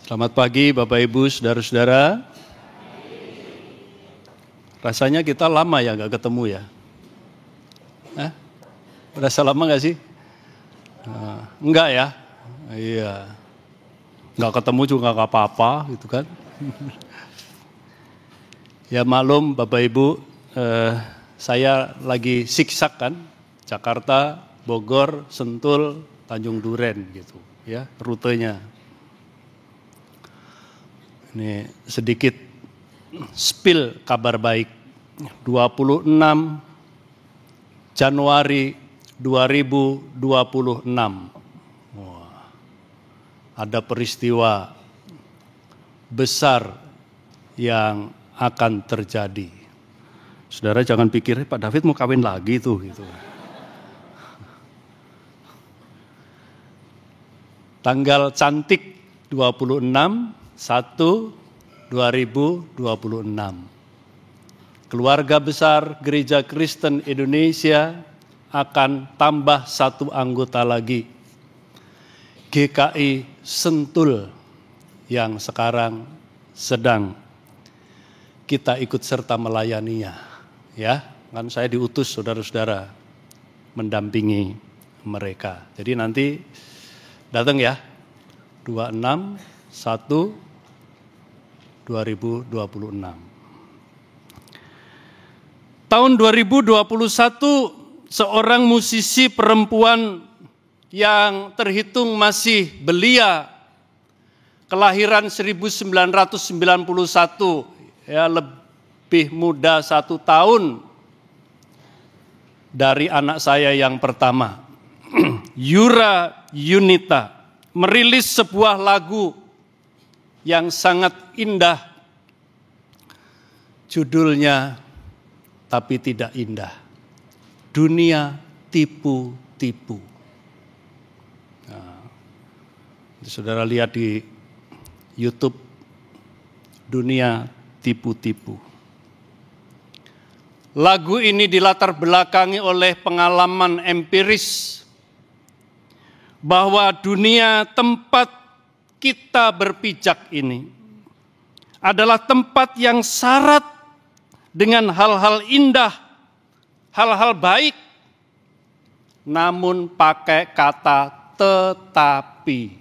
Selamat pagi Bapak Ibu, Saudara-saudara. Rasanya kita lama ya gak ketemu ya? Berasa lama gak sih? Enggak ya? Iya. Gak ketemu juga gak apa-apa gitu kan. Ya maklum Bapak Ibu, saya lagi siksak kan. Jakarta, Bogor, Sentul, Tanjung Duren gitu ya rutenya. Ini sedikit spill kabar baik. 26 Januari 2026. Wah, ada peristiwa besar yang akan terjadi. Saudara jangan pikir Pak David mau kawin lagi tuh gitu. Tanggal cantik 26/1/2026. Keluarga besar Gereja Kristen Indonesia akan tambah satu anggota lagi. GKI Sentul yang sekarang sedang kita ikut serta melayaninya. Ya, kan saya diutus saudara-saudara mendampingi mereka. Jadi nanti datang ya, 26/1/2026. Tahun 2021, seorang musisi perempuan yang terhitung masih belia, kelahiran 1991, ya lebih muda 1 tahun dari anak saya yang pertama. Yura Yunita merilis sebuah lagu yang sangat indah. Judulnya tapi tidak indah. Dunia tipu-tipu. Nah, saudara lihat di YouTube, Dunia Tipu-Tipu. Lagu ini dilatar belakangi oleh pengalaman empiris bahwa dunia tempat kita berpijak ini adalah tempat yang syarat dengan hal-hal indah, hal-hal baik, namun pakai kata tetapi.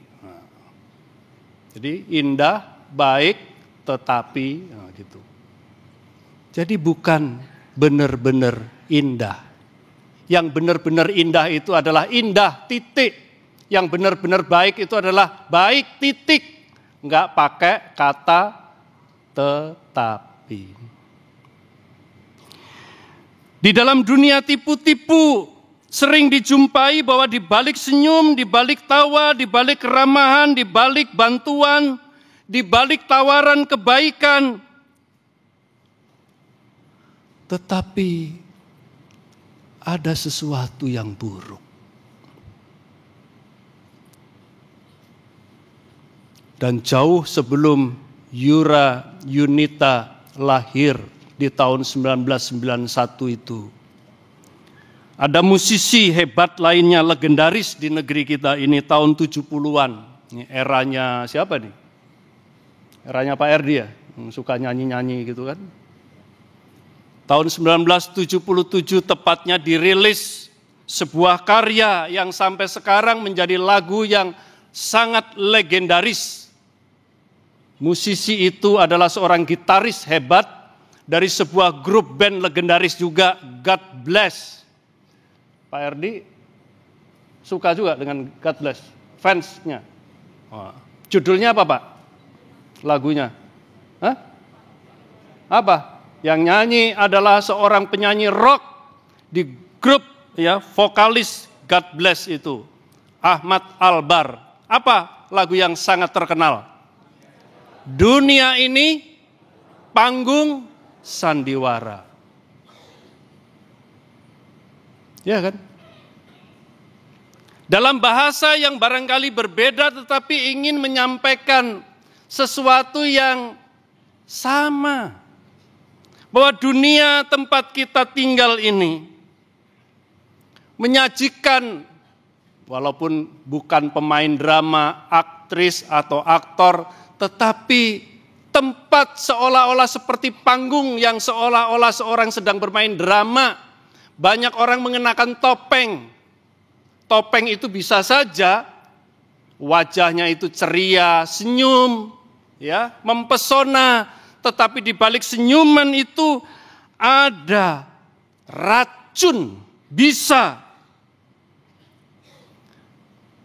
Jadi indah, baik, tetapi, gitu. Jadi bukan benar-benar indah. Yang benar-benar indah itu adalah indah, titik. Yang benar-benar baik itu adalah baik, titik. Enggak pakai kata tetapi. Di dalam dunia tipu-tipu sering dijumpai bahwa di balik senyum, di balik tawa, di balik keramahan, di balik bantuan, di balik tawaran kebaikan, tetapi ada sesuatu yang buruk. Dan jauh sebelum Yura Yunita lahir di tahun 1991 itu, ada musisi hebat lainnya legendaris di negeri kita ini tahun 70-an. Ini eranya siapa nih? Eranya Pak Erdi ya, yang suka nyanyi-nyanyi gitu kan. Tahun 1977 tepatnya dirilis sebuah karya yang sampai sekarang menjadi lagu yang sangat legendaris. Musisi itu adalah seorang gitaris hebat dari sebuah grup band legendaris juga, God Bless. Pak Erdi suka juga dengan God Bless, fansnya. Judulnya apa Pak? Lagunya? Apa? Yang nyanyi adalah seorang penyanyi rock di grup ya vokalis God Bless itu, Ahmad Albar. Apa lagu yang sangat terkenal? Dunia ini panggung sandiwara. Ya kan? Dalam bahasa yang barangkali berbeda tetapi ingin menyampaikan sesuatu yang sama. Bahwa dunia tempat kita tinggal ini menyajikan, walaupun bukan pemain drama, aktris atau aktor, tetapi tempat seolah-olah seperti panggung yang seolah-olah seorang sedang bermain drama. Banyak orang mengenakan topeng. Topeng itu bisa saja wajahnya itu ceria, senyum, ya, mempesona, tetapi di balik senyuman itu ada racun, bisa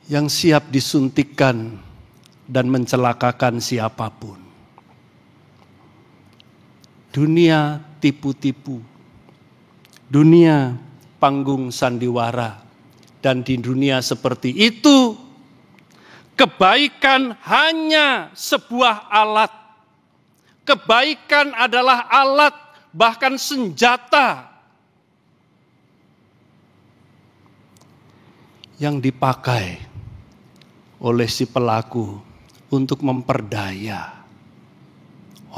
yang siap disuntikkan dan mencelakakan siapapun. Dunia tipu-tipu, dunia panggung sandiwara, dan di dunia seperti itu, kebaikan hanya sebuah alat. Kebaikan adalah alat, bahkan senjata yang dipakai oleh si pelaku untuk memperdaya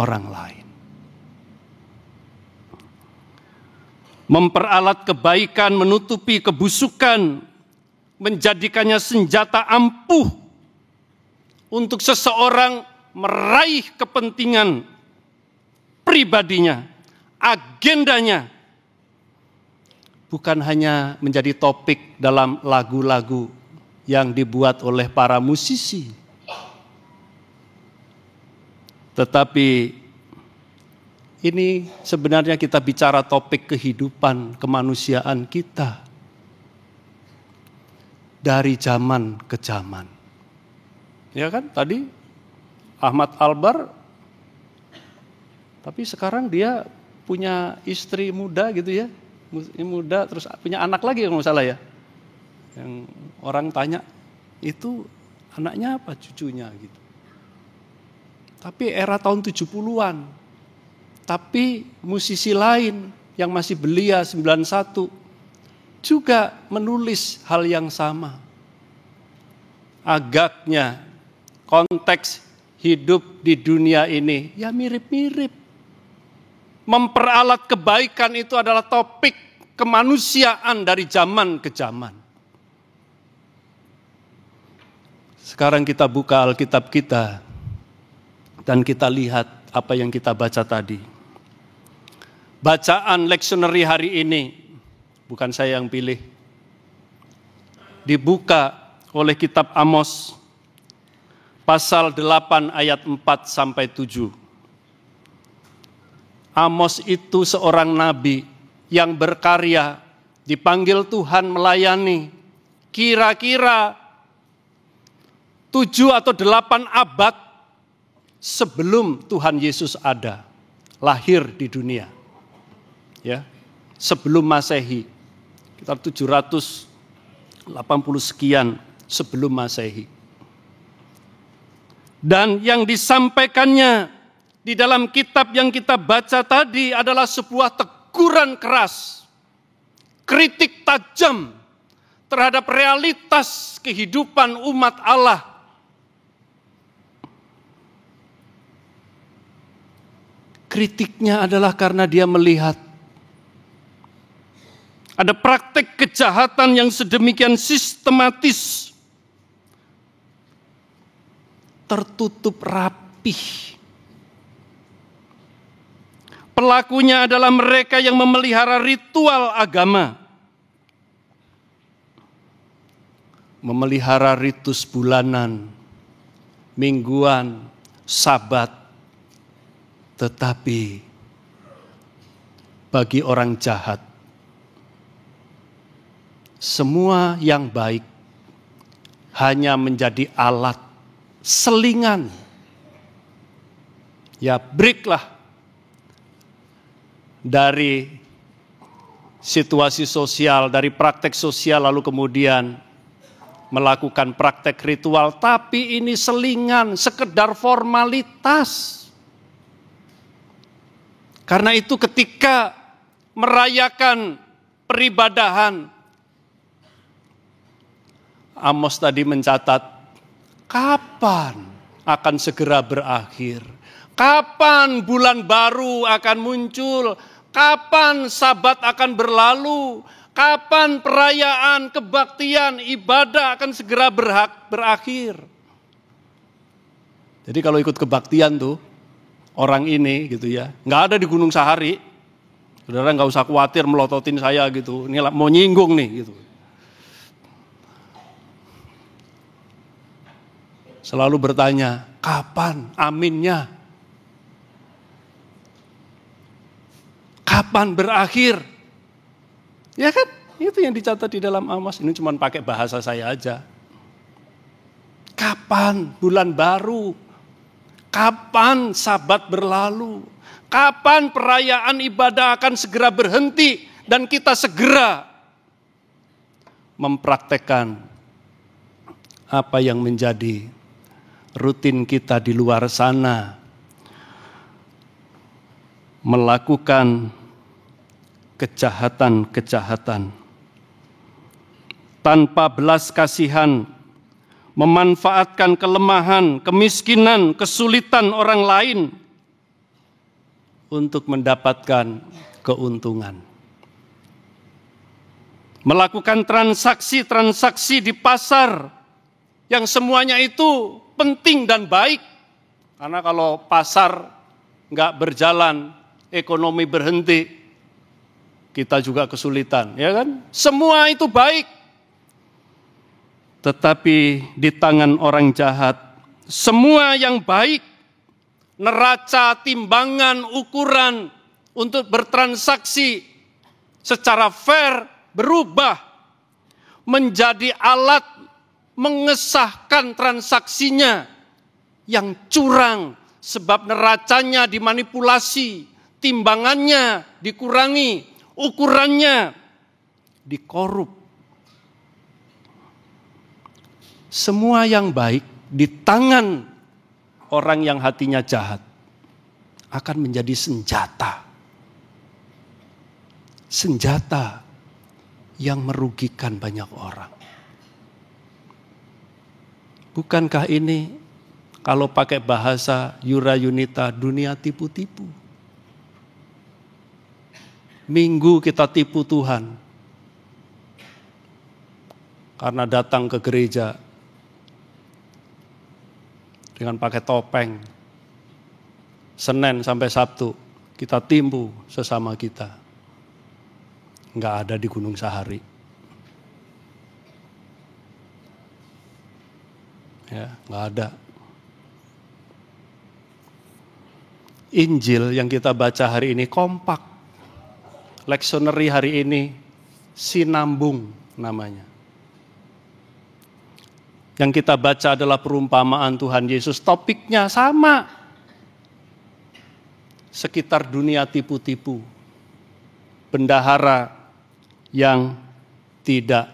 orang lain. Memperalat kebaikan, menutupi kebusukan, menjadikannya senjata ampuh untuk seseorang meraih kepentingan pribadinya, agendanya. Bukan hanya menjadi topik dalam lagu-lagu yang dibuat oleh para musisi, tetapi ini sebenarnya kita bicara topik kehidupan kemanusiaan kita dari zaman ke zaman. Ya kan, tadi Ahmad Albar, tapi sekarang dia punya istri muda gitu ya, muda terus punya anak lagi kalau nggak salah ya. Yang orang tanya, itu anaknya apa, cucunya gitu. Tapi era tahun 70-an. Tapi musisi lain yang masih belia 91 juga menulis hal yang sama. Agaknya konteks hidup di dunia ini ya mirip-mirip. Memperalat kebaikan itu adalah topik kemanusiaan dari zaman ke zaman. Sekarang kita buka Alkitab kita dan kita lihat apa yang kita baca tadi. Bacaan leksioneri hari ini, bukan saya yang pilih, dibuka oleh kitab Amos, pasal 8 ayat 4 sampai 7. Amos itu seorang nabi yang berkarya, dipanggil Tuhan melayani, kira-kira 7 atau 8 abad sebelum Tuhan Yesus ada, lahir di dunia. Ya, sebelum Masehi, sekitar 780 sekian sebelum Masehi. Dan yang disampaikannya di dalam kitab yang kita baca tadi adalah sebuah teguran keras, kritik tajam terhadap realitas kehidupan umat Allah. Kritiknya adalah karena dia melihat ada praktek kejahatan yang sedemikian sistematis, tertutup rapih. Pelakunya adalah mereka yang memelihara ritual agama, memelihara ritus bulanan, mingguan, sabat. Tetapi bagi orang jahat, semua yang baik hanya menjadi alat, selingan. Ya, breaklah dari situasi sosial, dari praktek sosial, lalu kemudian melakukan praktek ritual, tapi ini selingan, sekedar formalitas. Karena itu ketika merayakan peribadahan, Amos tadi mencatat, kapan akan segera berakhir? Kapan bulan baru akan muncul? Kapan sabat akan berlalu? Kapan perayaan, kebaktian, ibadah akan segera berakhir? Jadi kalau ikut kebaktian tuh, orang ini gitu ya, nggak ada di Gunung Sahari. Saudara nggak usah khawatir melototin saya gitu, ini mau nyinggung nih gitu. Selalu bertanya, kapan aminnya? Kapan berakhir? Ya kan? Itu yang dicatat di dalam Amos. Ini cuma pakai bahasa saya aja. Kapan bulan baru? Kapan Sabat berlalu? Kapan perayaan ibadah akan segera berhenti dan kita segera mempraktekkan apa yang menjadi rutin kita di luar sana, melakukan kejahatan-kejahatan tanpa belas kasihan, memanfaatkan kelemahan, kemiskinan, kesulitan orang lain untuk mendapatkan keuntungan. Melakukan transaksi-transaksi di pasar yang semuanya itu penting dan baik. Karena kalau pasar nggak berjalan, ekonomi berhenti, kita juga kesulitan, ya kan? Semua itu baik. Tetapi di tangan orang jahat, semua yang baik, neraca, timbangan, ukuran untuk bertransaksi secara fair berubah menjadi alat mengesahkan transaksinya yang curang sebab neracanya dimanipulasi, timbangannya dikurangi, ukurannya dikorup. Semua yang baik di tangan orang yang hatinya jahat akan menjadi senjata. Senjata yang merugikan banyak orang. Bukankah ini kalau pakai bahasa Yura Yunita, dunia tipu-tipu? Minggu kita tipu Tuhan karena datang ke gereja dengan pakai topeng. Senin sampai Sabtu kita tipu sesama kita. Enggak ada di Gunung Sahari. Ya, enggak ada. Injil yang kita baca hari ini kompak. Leksioneri hari ini sinambung namanya. Yang kita baca adalah perumpamaan Tuhan Yesus, topiknya sama. Sekitar dunia tipu-tipu. Bendahara yang tidak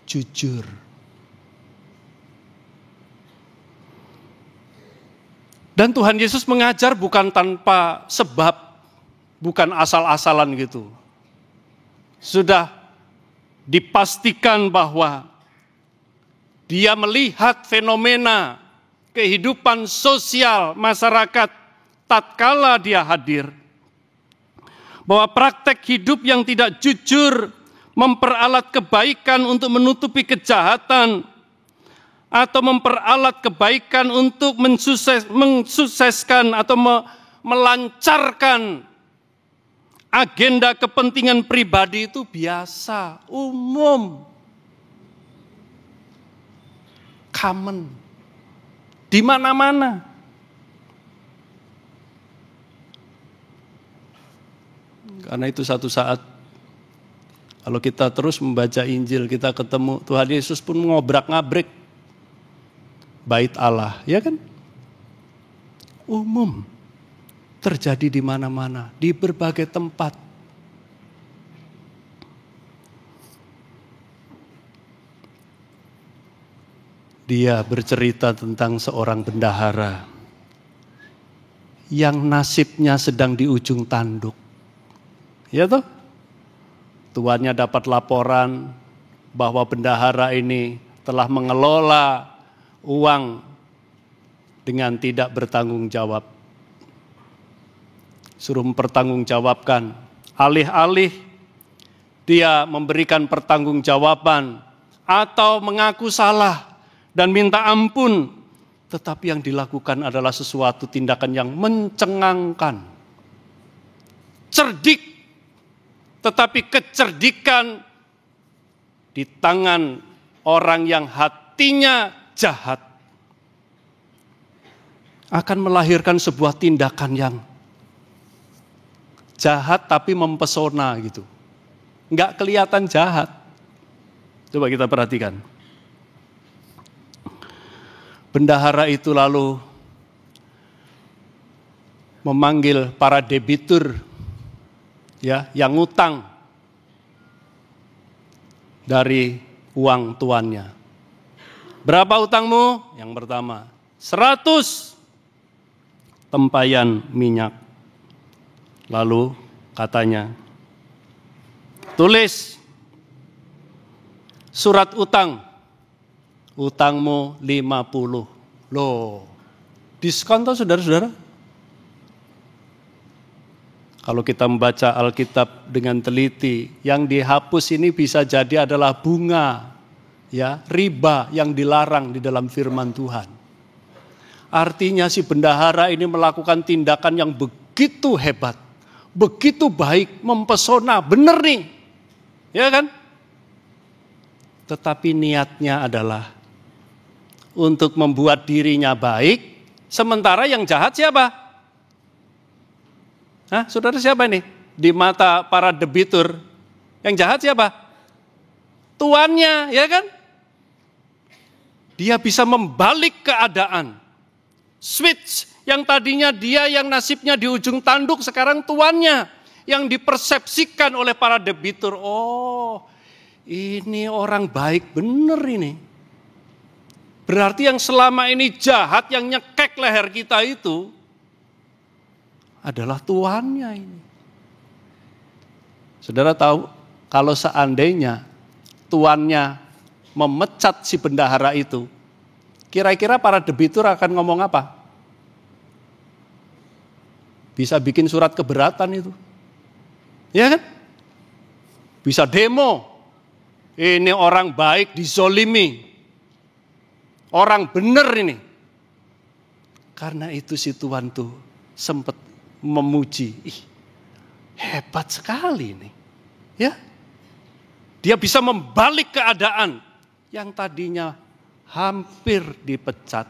jujur. Dan Tuhan Yesus mengajar bukan tanpa sebab, bukan asal-asalan gitu. Sudah dipastikan bahwa dia melihat fenomena kehidupan sosial masyarakat tatkala dia hadir. Bahwa praktek hidup yang tidak jujur memperalat kebaikan untuk menutupi kejahatan atau memperalat kebaikan untuk mensukseskan atau melancarkan agenda kepentingan pribadi itu biasa, umum, common, di mana-mana. Karena itu satu saat kalau kita terus membaca Injil, kita ketemu Tuhan Yesus pun ngobrak-ngabrik bait Allah, ya kan? Umum, terjadi di mana-mana, di berbagai tempat. Dia bercerita tentang seorang bendahara yang nasibnya sedang di ujung tanduk. Ya toh? Tuannya dapat laporan bahwa bendahara ini telah mengelola uang dengan tidak bertanggung jawab. Suruh mempertanggungjawabkan. Alih-alih dia memberikan pertanggungjawaban atau mengaku salah dan minta ampun, tetapi yang dilakukan adalah sesuatu tindakan yang mencengangkan. Cerdik, tetapi kecerdikan di tangan orang yang hatinya jahat akan melahirkan sebuah tindakan yang jahat tapi mempesona gitu. Nggak kelihatan jahat. Coba kita perhatikan. Bendahara itu lalu memanggil para debitur yang ngutang dari uang tuannya. Berapa utangmu? Yang pertama, 100 tempayan minyak. Lalu katanya, tulis surat utang, utangmu 50. Loh, diskon toh saudara-saudara? Kalau kita membaca Alkitab dengan teliti, yang dihapus ini bisa jadi adalah bunga, riba yang dilarang di dalam firman Tuhan. Artinya si bendahara ini melakukan tindakan yang begitu hebat, begitu baik, mempesona, benar nih, ya kan? Tetapi niatnya adalah untuk membuat dirinya baik, sementara yang jahat siapa? Saudara siapa ini? Di mata para debitur, yang jahat siapa? Tuannya, ya kan? Dia bisa membalik keadaan. Switch, yang tadinya dia yang nasibnya di ujung tanduk, sekarang tuannya yang dipersepsikan oleh para debitur. Oh, ini orang baik bener ini. Berarti yang selama ini jahat, yang nyekek leher kita itu adalah tuannya ini. Saudara tahu, kalau seandainya tuannya memecat si bendahara itu, kira-kira para debitur akan ngomong apa? Bisa bikin surat keberatan itu. Ya kan? Bisa demo. Ini orang baik dizolimi. Orang benar ini. Karena itu si tuan tuh sempat memuji. Hebat sekali ini. Ya. Dia bisa membalik keadaan yang tadinya hampir dipecat.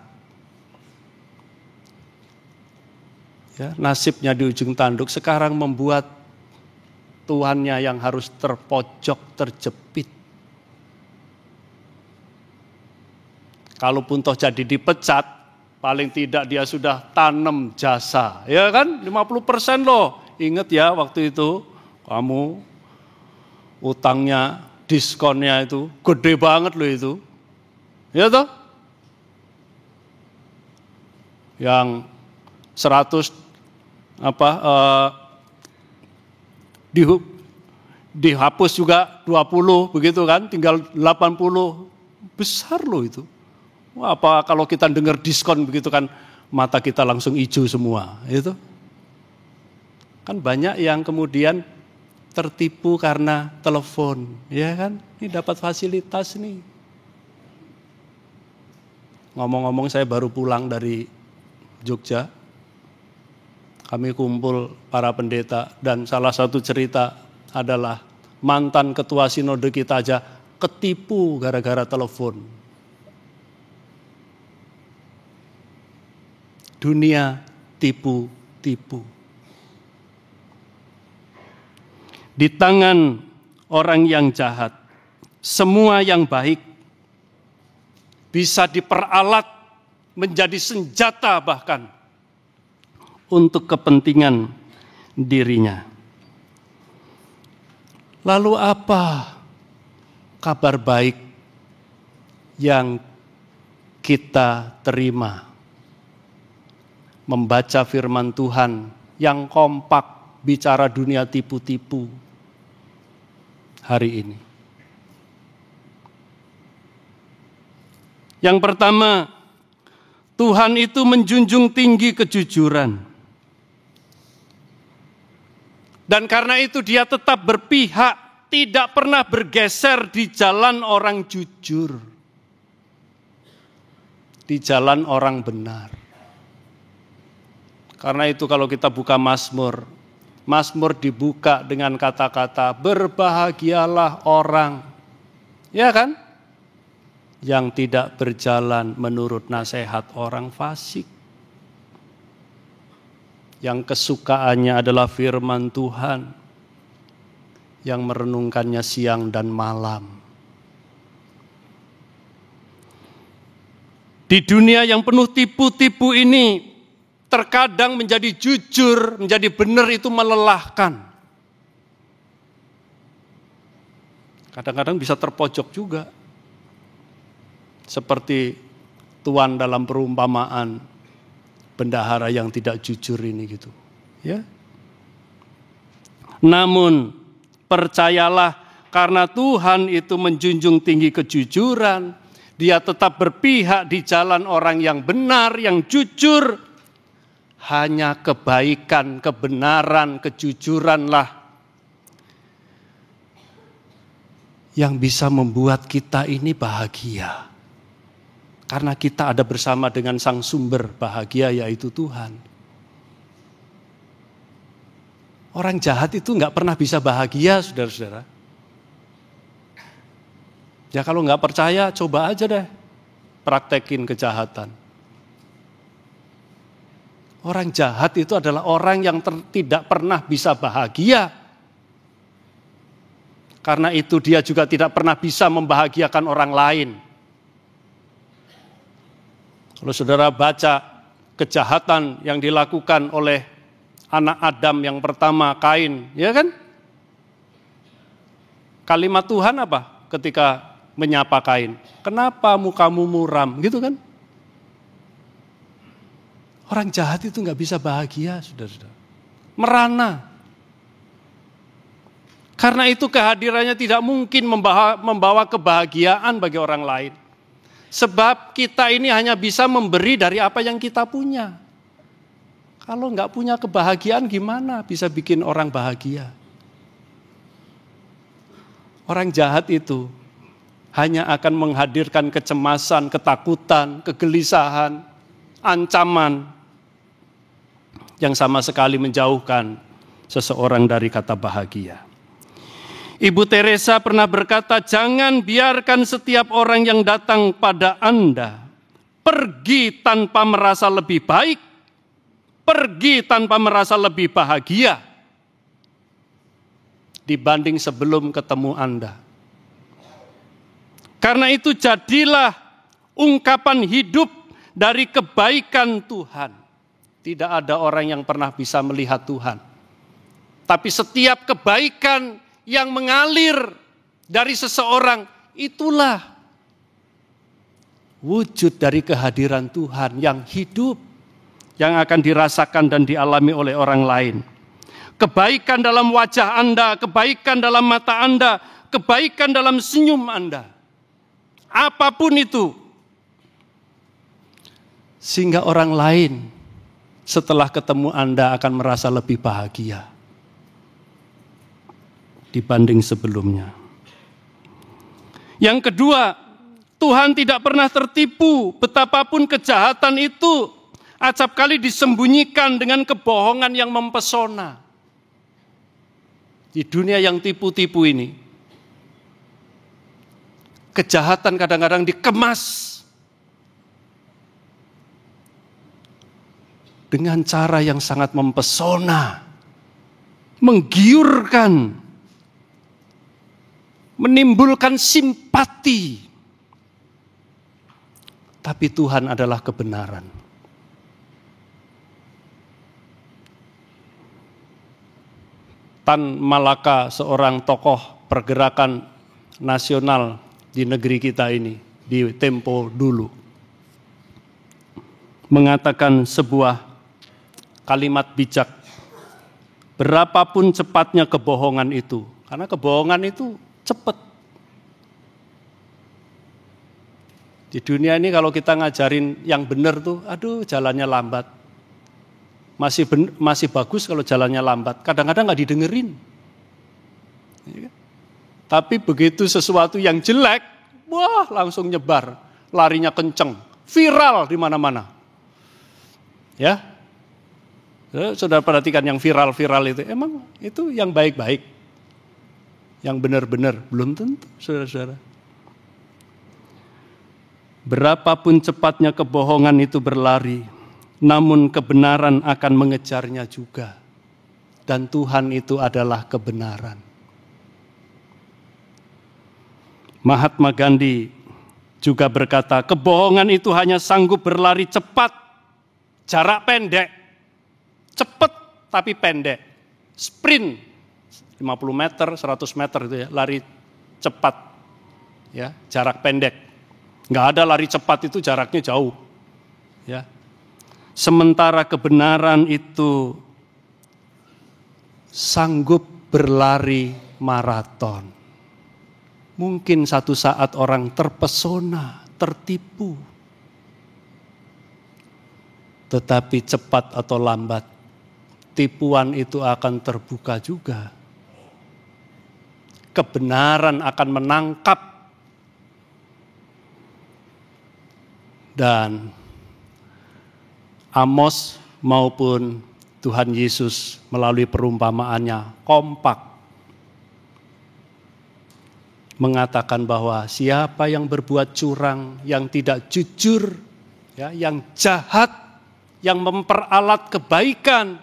Ya, nasibnya di ujung tanduk sekarang membuat tuannya yang harus terpojok, terjepit. Kalaupun toh jadi dipecat, paling tidak dia sudah tanam jasa, ya kan? 50% loh. Ingat ya waktu itu kamu utangnya, diskonnya itu gede banget loh itu. Ya toh? Yang 100 dihapus juga 20 begitu kan, tinggal 80. Besar loh itu. Wah, apa kalau kita dengar diskon begitu kan, mata kita langsung hijau semua, itu. Kan banyak yang kemudian tertipu karena telepon, ya kan? Ini dapat fasilitas nih. Ngomong-ngomong, saya baru pulang dari Jogja. Kami kumpul para pendeta dan salah satu cerita adalah mantan ketua sinode kita aja ketipu gara-gara telepon. Dunia tipu-tipu. Di tangan orang yang jahat, semua yang baik bisa diperalat menjadi senjata bahkan untuk kepentingan dirinya. Lalu apa kabar baik yang kita terima? Membaca firman Tuhan yang kompak bicara dunia tipu-tipu hari ini. Yang pertama, Tuhan itu menjunjung tinggi kejujuran. Dan karena itu dia tetap berpihak, tidak pernah bergeser di jalan orang jujur. di jalan orang benar. Karena itu kalau kita buka Mazmur, Mazmur dibuka dengan kata-kata berbahagialah orang, ya kan? Yang tidak berjalan menurut nasihat orang fasik. Yang kesukaannya adalah firman Tuhan, yang merenungkannya siang dan malam. Di dunia yang penuh tipu-tipu ini, terkadang menjadi jujur, menjadi benar itu melelahkan. Kadang-kadang bisa terpojok juga. Seperti tuan dalam perumpamaan bendahara yang tidak jujur ini gitu. Ya. Namun percayalah, karena Tuhan itu menjunjung tinggi kejujuran, Dia tetap berpihak di jalan orang yang benar, yang jujur. Hanya kebaikan, kebenaran, kejujuranlah yang bisa membuat kita ini bahagia. Karena kita ada bersama dengan sang sumber bahagia, yaitu Tuhan. Orang jahat itu nggak pernah bisa bahagia, saudara-saudara. Ya kalau nggak percaya, coba aja deh praktekin kejahatan. Orang jahat itu adalah orang yang tidak pernah bisa bahagia. Karena itu dia juga tidak pernah bisa membahagiakan orang lain. Kalau saudara baca kejahatan yang dilakukan oleh anak Adam yang pertama, Kain, ya kan? Kalimat Tuhan apa ketika menyapa Kain? Kenapa mukamu muram? Gitu kan? Orang jahat itu nggak bisa bahagia, saudara-saudara. Merana. Karena itu kehadirannya tidak mungkin membawa kebahagiaan bagi orang lain. Sebab kita ini hanya bisa memberi dari apa yang kita punya. Kalau nggak punya kebahagiaan gimana bisa bikin orang bahagia? Orang jahat itu hanya akan menghadirkan kecemasan, ketakutan, kegelisahan, ancaman yang sama sekali menjauhkan seseorang dari kata bahagia. Ibu Teresa pernah berkata, jangan biarkan setiap orang yang datang pada Anda pergi tanpa merasa lebih baik, pergi tanpa merasa lebih bahagia dibanding sebelum ketemu Anda. Karena itu jadilah ungkapan hidup dari kebaikan Tuhan. Tidak ada orang yang pernah bisa melihat Tuhan. Tapi setiap kebaikan yang mengalir dari seseorang, itulah wujud dari kehadiran Tuhan yang hidup, yang akan dirasakan dan dialami oleh orang lain. Kebaikan dalam wajah Anda, kebaikan dalam mata Anda, kebaikan dalam senyum Anda. Apapun itu. Sehingga orang lain setelah ketemu Anda akan merasa lebih bahagia dibanding sebelumnya. Yang kedua, Tuhan tidak pernah tertipu betapapun kejahatan itu acap kali disembunyikan dengan kebohongan yang mempesona. Di dunia yang tipu-tipu ini, kejahatan kadang-kadang dikemas dengan cara yang sangat mempesona, menggiurkan, menimbulkan simpati. Tapi Tuhan adalah kebenaran. Tan Malaka, seorang tokoh pergerakan nasional di negeri kita ini, di tempo dulu, mengatakan sebuah kalimat bijak. Berapapun cepatnya kebohongan itu, karena kebohongan itu cepat. Di dunia ini kalau kita ngajarin yang benar tuh, aduh jalannya lambat. Masih bagus kalau jalannya lambat. Kadang-kadang nggak didengerin. Tapi begitu sesuatu yang jelek, wah langsung nyebar, larinya kenceng, viral di mana-mana. Ya, saudara perhatikan yang viral-viral itu, emang itu yang baik-baik, yang benar-benar belum tentu, saudara-saudara. Berapapun cepatnya kebohongan itu berlari, namun kebenaran akan mengejarnya juga. Dan Tuhan itu adalah kebenaran. Mahatma Gandhi juga berkata, kebohongan itu hanya sanggup berlari cepat, jarak pendek. Cepat tapi pendek. Sprint 50 meter, 100 meter itu ya, lari cepat. Ya, jarak pendek. Nggak ada lari cepat itu jaraknya jauh. Ya. Sementara kebenaran itu sanggup berlari maraton. Mungkin satu saat orang terpesona, tertipu. Tetapi cepat atau lambat, tipuan itu akan terbuka juga. Kebenaran akan menangkap. Dan Amos maupun Tuhan Yesus melalui perumpamaannya kompak mengatakan bahwa siapa yang berbuat curang, yang tidak jujur, ya, yang jahat, yang memperalat kebaikan,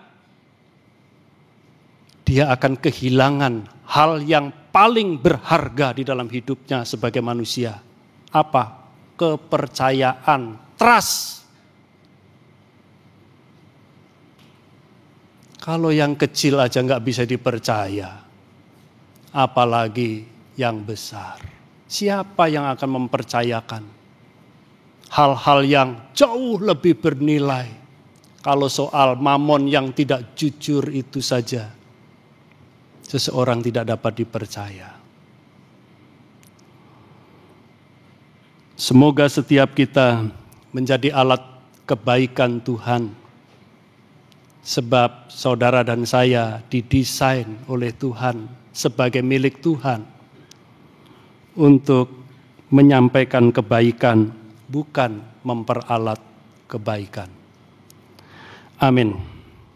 dia akan kehilangan hal yang paling berharga di dalam hidupnya sebagai manusia. Apa? Kepercayaan, trust. Kalau yang kecil aja nggak bisa dipercaya, apalagi yang besar. Siapa yang akan mempercayakan hal-hal yang jauh lebih bernilai? Kalau soal mamon yang tidak jujur itu saja, seseorang tidak dapat dipercaya. Semoga setiap kita menjadi alat kebaikan Tuhan. Sebab saudara dan saya didesain oleh Tuhan sebagai milik Tuhan untuk menyampaikan kebaikan, bukan memperalat kebaikan. Amin.